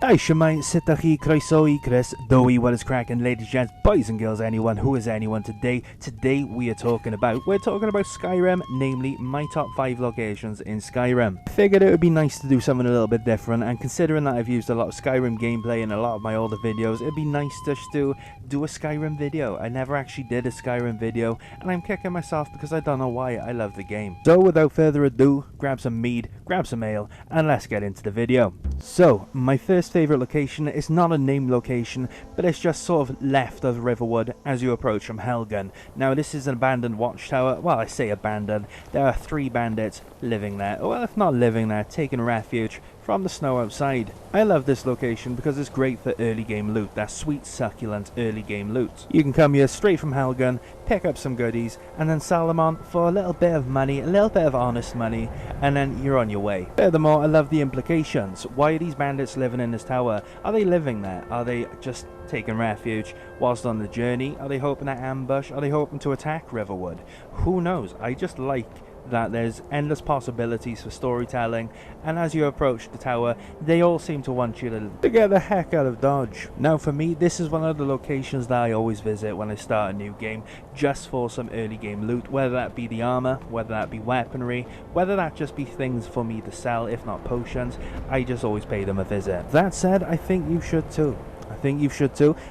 Hi, Shemai, Sitachi, Kroisoi, Chris, Dowie, what is cracking, ladies, gents, boys and girls, anyone, who is anyone today? Today we're talking about Skyrim, namely my top 5 locations in Skyrim. I figured it would be nice to do something a little bit different, and considering that I've used a lot of Skyrim gameplay in a lot of my older videos, it'd be nice just to do a Skyrim video. I never actually did a Skyrim video, and I'm kicking myself because I don't know why. I love the game. So without further ado, grab some mead, grab some ale, and let's get into the video. So, my first favourite location is not a named location, but it's just sort of left of Riverwood as you approach from Helgen. Now this is an abandoned watchtower. Well, I say abandoned. There are 3 bandits living there. Well, if not living there, taking refuge from the snow outside. I love this location because it's great for early game loot, that sweet succulent early game loot. You can come here straight from Helgen, pick up some goodies, and then sell them on for a little bit of money, a little bit of honest money, and then you're on your way. Furthermore, I love the implications. Why are these bandits living in this tower? Are they living there? Are they just taking refuge whilst on the journey? Are they hoping to ambush? Are they hoping to attack Riverwood? Who knows? I just like that there's endless possibilities for storytelling, and as you approach the tower, they all seem to want you to get the heck out of Dodge. Now for me, this is one of the locations that I always visit when I start a new game, just for some early game loot, whether that be the armor, whether that be weaponry, whether that just be things for me to sell, if not potions. I just always pay them a visit. That said, I think you should too.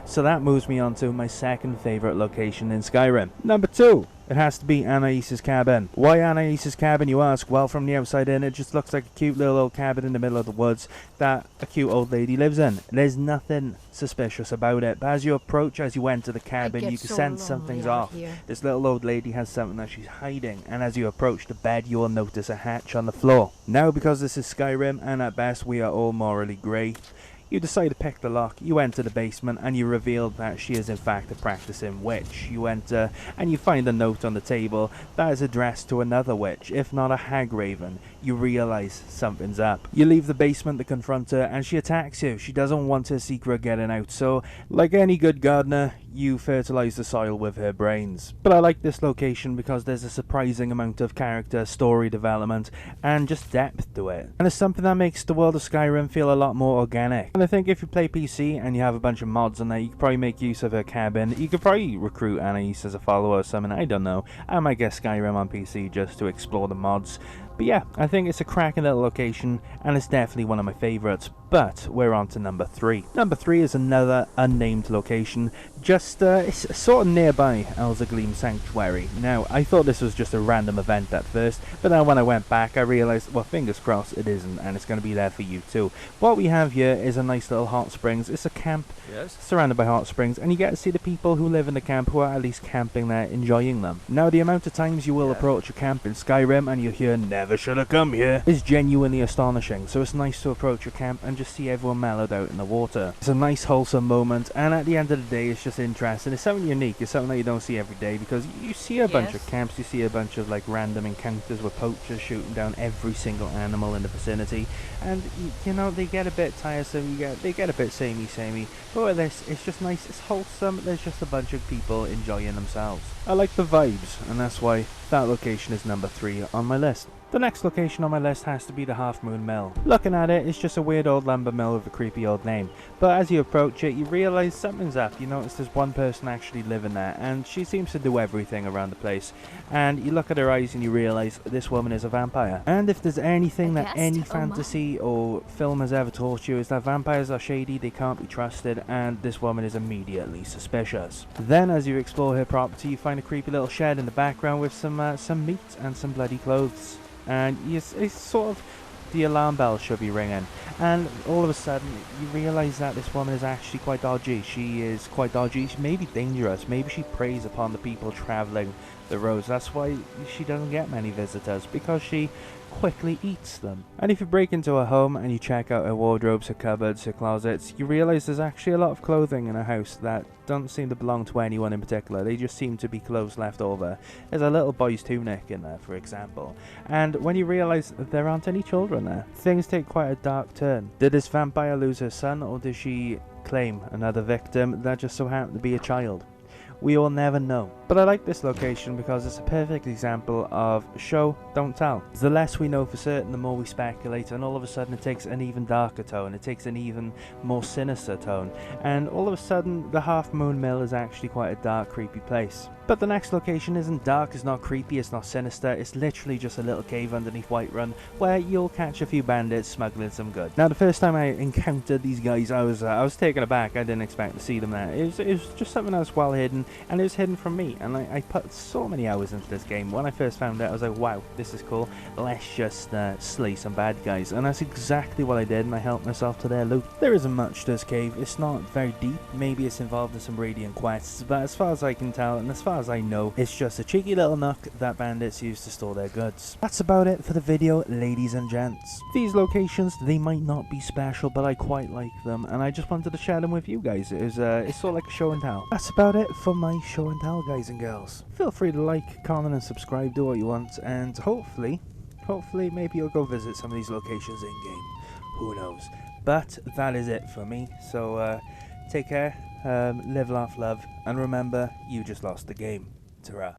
So that moves me on to my second favourite location in Skyrim. Number 2. It has to be Anise's cabin. Why Anise's cabin, you ask? Well, from the outside in, it just looks like a cute little old cabin in the middle of the woods that a cute old lady lives in. There's nothing suspicious about it, but as you approach, as you enter the cabin, you can sense something's off. This little old lady has something that she's hiding, and as you approach the bed, you will notice a hatch on the floor. Now, because this is Skyrim, and at best we are all morally grey, you decide to pick the lock, you enter the basement, and you reveal that she is in fact a practicing witch. You enter, and you find a note on the table that is addressed to another witch, if not a hag raven. You realise something's up. You leave the basement to confront her, and she attacks you. She doesn't want her secret getting out, so like any good gardener, you fertilise the soil with her brains. But I like this location because there's a surprising amount of character, story development, and just depth to it. And it's something that makes the world of Skyrim feel a lot more organic. And I think if you play PC and you have a bunch of mods on there, you could probably make use of her cabin. You could probably recruit Anise as a follower or something, I don't know. I might get Skyrim on PC just to explore the mods. But yeah, I think it's a cracking little location, and it's definitely one of my favourites. But we're on to number 3. Number 3 is another unnamed location, just it's sort of nearby Elzagleam Sanctuary. Now, I thought this was just a random event at first, but then when I went back, I realised, well, fingers crossed it isn't, and it's going to be there for you too. What we have here is a nice little hot springs. It's a camp surrounded by hot springs, and you get to see the people who live in the camp who are at least camping there, enjoying them. Now, the amount of times you will approach a camp in Skyrim and you hear "never should have come here" is genuinely astonishing. So it's nice to approach a camp and just see everyone mellowed out in the water. It's a nice wholesome moment, and at the end of the day, it's just interesting. It's something unique. It's something that you don't see every day, because you see a bunch of camps, you see a bunch of like random encounters with poachers shooting down every single animal in the vicinity, and you know, they get a bit tiresome. They get a bit samey. But with this, it's just nice. It's wholesome. There's just a bunch of people enjoying themselves. I like the vibes, and that's why that location is number 3 on my list. The next location on my list has to be the Half Moon Mill. Looking at it, it's just a weird old lumber mill with a creepy old name. But as you approach it, you realise something's up. You notice there's one person actually living there, and she seems to do everything around the place. And you look at her eyes and you realise this woman is a vampire. And if there's anything that any fantasy or film has ever taught you, is that vampires are shady, they can't be trusted, and this woman is immediately suspicious. Then as you explore her property, you find a creepy little shed in the background with some meat and some bloody clothes. And it's sort of, the alarm bell should be ringing, and all of a sudden you realise that this woman is actually quite dodgy. She is quite dodgy. She may be dangerous. Maybe she preys upon the people travelling the roads. That's why she doesn't get many visitors, because she quickly eats them. And if you break into her home and you check out her wardrobes, her cupboards, her closets, you realise there's actually a lot of clothing in her house that don't seem to belong to anyone in particular. They just seem to be clothes left over. There's a little boy's tunic in there, for example. And when you realise that there aren't any children there, things take quite a dark turn. Did this vampire lose her son, or did she claim another victim that just so happened to be a child? We will never know. But I like this location because it's a perfect example of show, don't tell. The less we know for certain, the more we speculate, and all of a sudden it takes an even darker tone, it takes an even more sinister tone, and all of a sudden the Half Moon Mill is actually quite a dark, creepy place. But the next location isn't dark, it's not creepy, it's not sinister, it's literally just a little cave underneath Whiterun where you'll catch a few bandits smuggling some goods. Now the first time I encountered these guys, I was taken aback. I didn't expect to see them there. It was just something that was well hidden, and it was hidden from me, and I put so many hours into this game. When I first found it, I was like, wow, this is cool, let's just slay some bad guys, and that's exactly what I did, and I helped myself to their loot. There isn't much to this cave, it's not very deep, maybe it's involved in some radiant quests, but as far as I can tell, and as far as I know, it's just a cheeky little nook that bandits use to store their goods. That's about it for the video, ladies and gents. These locations, they might not be special, but I quite like them, and I just wanted to share them with you guys. It's sort of like a show and tell. That's about it for my show and tell, guys and girls. Feel free to like, comment and subscribe, do what you want, and hopefully maybe you'll go visit some of these locations in game. Who knows? But that is it for me, so take care, live, laugh, love, and remember, you just lost the game. Ta-ra.